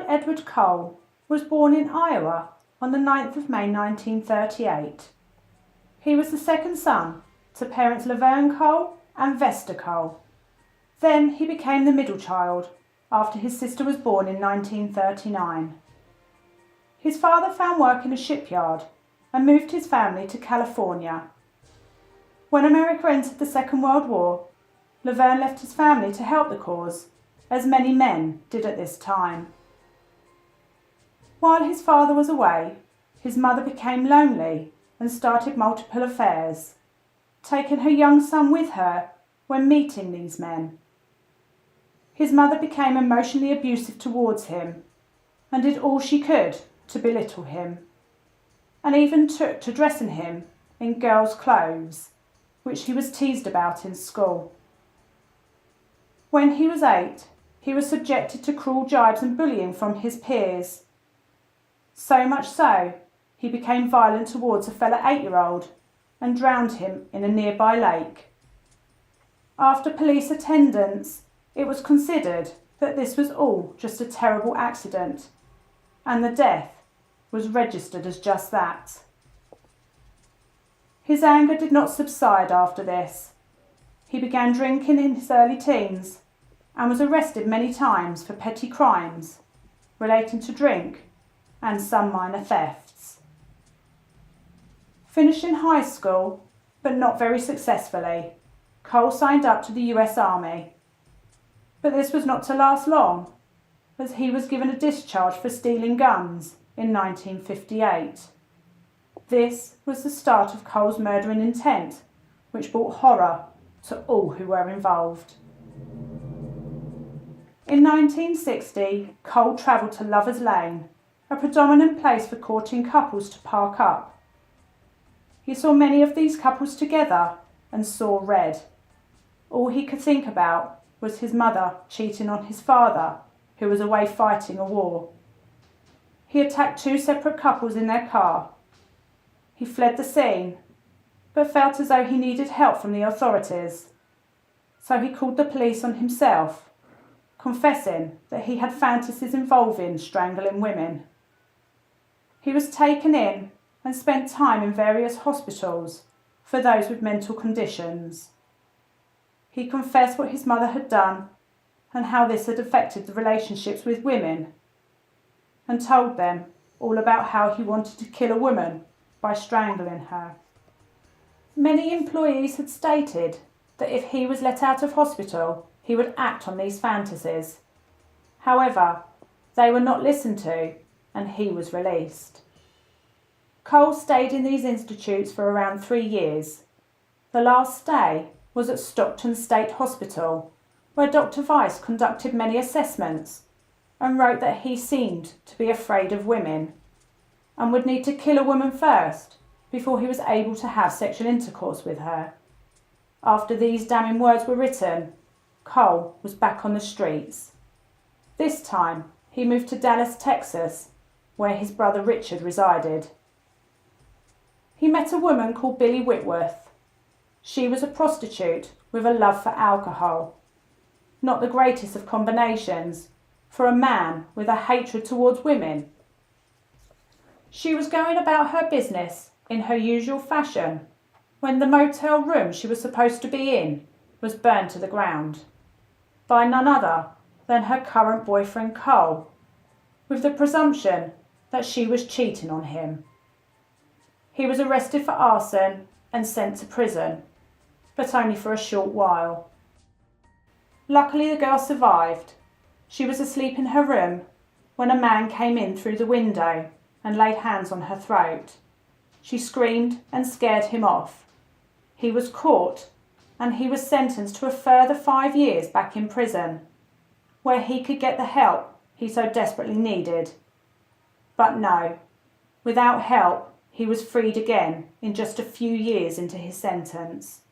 Edward Cole was born in Iowa on the 9th of May 1938. He was the second son to parents Laverne Cole and Vesta Cole. Then he became the middle child after his sister was born in 1939. His father found work in a shipyard and moved his family to California. When America entered the Second World War, Laverne left his family to help the cause, as many men did at this time. While his father was away, his mother became lonely and started multiple affairs, taking her young son with her when meeting these men. His mother became emotionally abusive towards him and did all she could to belittle him, and even took to dressing him in girls' clothes, which he was teased about in school. When he was 8, he was subjected to cruel jibes and bullying from his peers. So much so, he became violent towards a fellow 8-year-old and drowned him in a nearby lake. After police attendance, it was considered that this was all just a terrible accident, and the death was registered as just that. His anger did not subside after this. He began drinking in his early teens and was arrested many times for petty crimes relating to drink and some minor thefts. Finishing high school, but not very successfully, Cole signed up to the US Army. But this was not to last long, as he was given a discharge for stealing guns in 1958. This was the start of Cole's murdering intent, which brought horror to all who were involved. In 1960, Cole travelled to Lover's Lane, a predominant place for courting couples to park up. He saw many of these couples together and saw red. All he could think about was his mother cheating on his father, who was away fighting a war. He attacked 2 separate couples in their car. He fled the scene, but felt as though he needed help from the authorities. So he called the police on himself, confessing that he had fantasies involving strangling women. He was taken in and spent time in various hospitals for those with mental conditions. He confessed what his mother had done and how this had affected the relationships with women, and told them all about how he wanted to kill a woman by strangling her. Many employees had stated that if he was let out of hospital, he would act on these fantasies. However, they were not listened to and he was released. Cole stayed in these institutes for around 3 years. The last stay was at Stockton State Hospital, where Dr. Weiss conducted many assessments and wrote that he seemed to be afraid of women and would need to kill a woman first before he was able to have sexual intercourse with her. After these damning words were written, Cole was back on the streets. This time, he moved to Dallas, Texas, where his brother Richard resided. He met a woman called Billy Whitworth. She was a prostitute with a love for alcohol. Not the greatest of combinations for a man with a hatred towards women. She was going about her business in her usual fashion when the motel room she was supposed to be in was burned to the ground by none other than her current boyfriend Cole, with the presumption that she was cheating on him. He was arrested for arson and sent to prison, but only for a short while. Luckily, the girl survived. She was asleep in her room when a man came in through the window and laid hands on her throat. She screamed and scared him off. He was caught and he was sentenced to a further 5 years back in prison, where he could get the help he so desperately needed. But no, without help, he was freed again in just a few years into his sentence.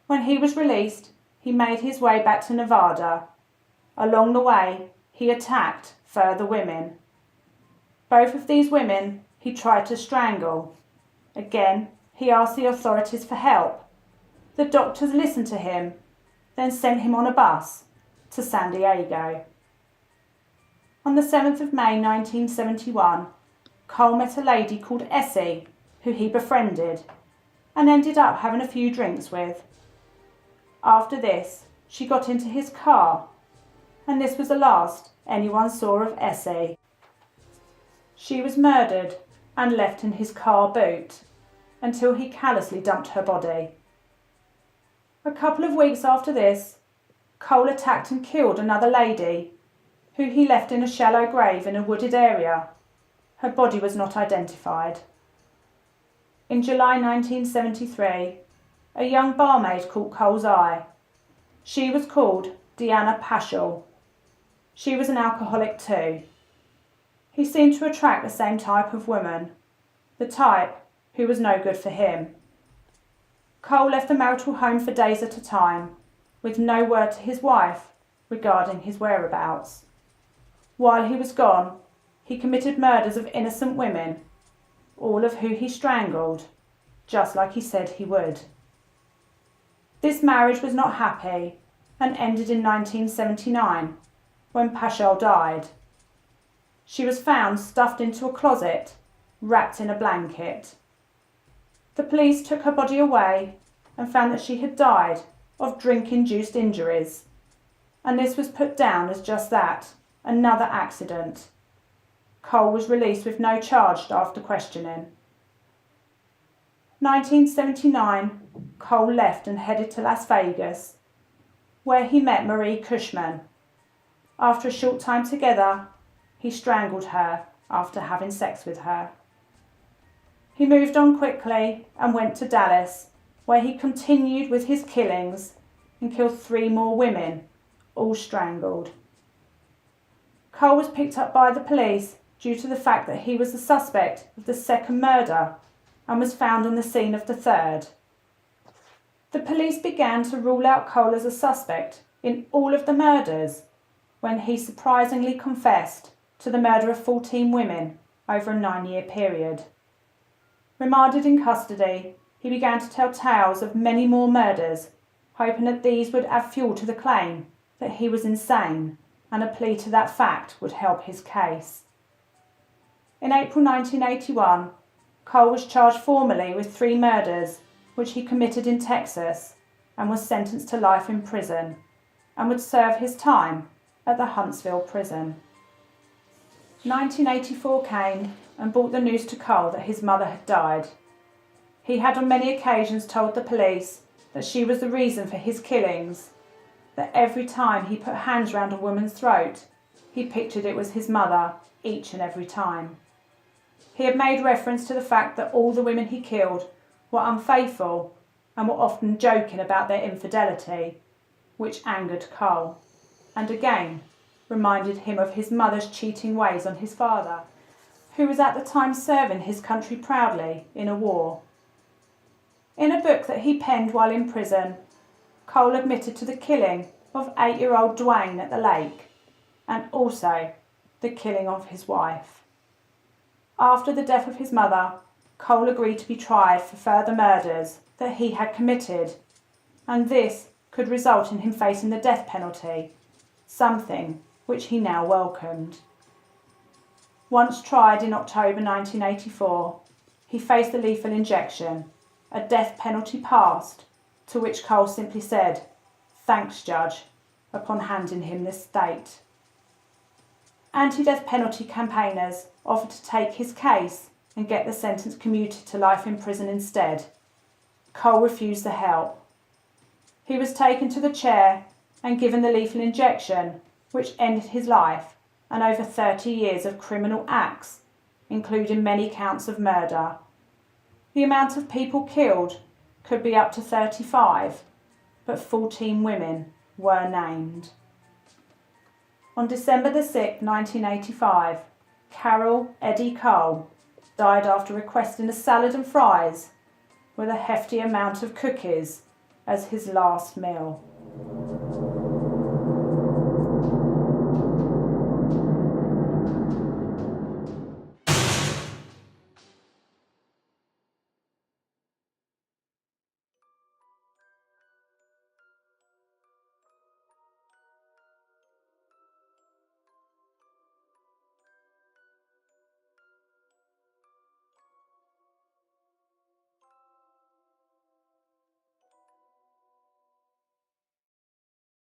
When he was released, he made his way back to Nevada. Along the way, he attacked further women. Both of these women he tried to strangle. Again, he asked the authorities for help. The doctors listened to him, then sent him on a bus to San Diego. On the 7th of May 1971, Cole met a lady called Essie, who he befriended, and ended up having a few drinks with. After this, she got into his car, and this was the last anyone saw of Essie. She was murdered and left in his car boot until he callously dumped her body. A couple of weeks after this, Cole attacked and killed another lady, who he left in a shallow grave in a wooded area. Her body was not identified. In July 1973, a young barmaid caught Cole's eye. She was called Deanna Paschal. She was an alcoholic too. He seemed to attract the same type of woman, the type who was no good for him. Cole left the marital home for days at a time, with no word to his wife regarding his whereabouts. While he was gone, he committed murders of innocent women, all of who he strangled, just like he said he would. This marriage was not happy and ended in 1979, when Paschal died. She was found stuffed into a closet, wrapped in a blanket. The police took her body away and found that she had died of drink-induced injuries, and this was put down as just that, another accident. Cole was released with no charge after questioning. 1979, Cole left and headed to Las Vegas, where he met Marie Cushman. After a short time together, he strangled her after having sex with her. He moved on quickly and went to Dallas, where he continued with his killings and killed 3 more women, all strangled. Cole was picked up by the police due to the fact that he was the suspect of the second murder and was found on the scene of the third. The police began to rule out Cole as a suspect in all of the murders when he surprisingly confessed to the murder of 14 women over a 9-year period. Remanded in custody, he began to tell tales of many more murders, hoping that these would add fuel to the claim that he was insane, and a plea to that fact would help his case. In April 1981, Cole was charged formally with 3 murders which he committed in Texas and was sentenced to life in prison and would serve his time at the Huntsville prison. 1984 came and brought the news to Cole that his mother had died. He had on many occasions told the police that she was the reason for his killings, that every time he put hands round a woman's throat, he pictured it was his mother each and every time. He had made reference to the fact that all the women he killed were unfaithful and were often joking about their infidelity, which angered Cole, and again reminded him of his mother's cheating ways on his father, who was at the time serving his country proudly in a war. In a book that he penned while in prison, Cole admitted to the killing of 8-year-old Dwayne at the lake, and also the killing of his wife. After the death of his mother, Cole agreed to be tried for further murders that he had committed, and this could result in him facing the death penalty, something which he now welcomed. Once tried in October 1984, he faced the lethal injection, a death penalty passed, to which Cole simply said, "Thanks, Judge," upon handing him this state. Anti-death penalty campaigners offered to take his case and get the sentence commuted to life in prison instead. Cole refused the help. He was taken to the chair and given the lethal injection, which ended his life and over 30 years of criminal acts, including many counts of murder. The amount of people killed could be up to 35, but 14 women were named. On December the 6th, 1985, Carroll Edward Cole died after requesting a salad and fries with a hefty amount of cookies as his last meal.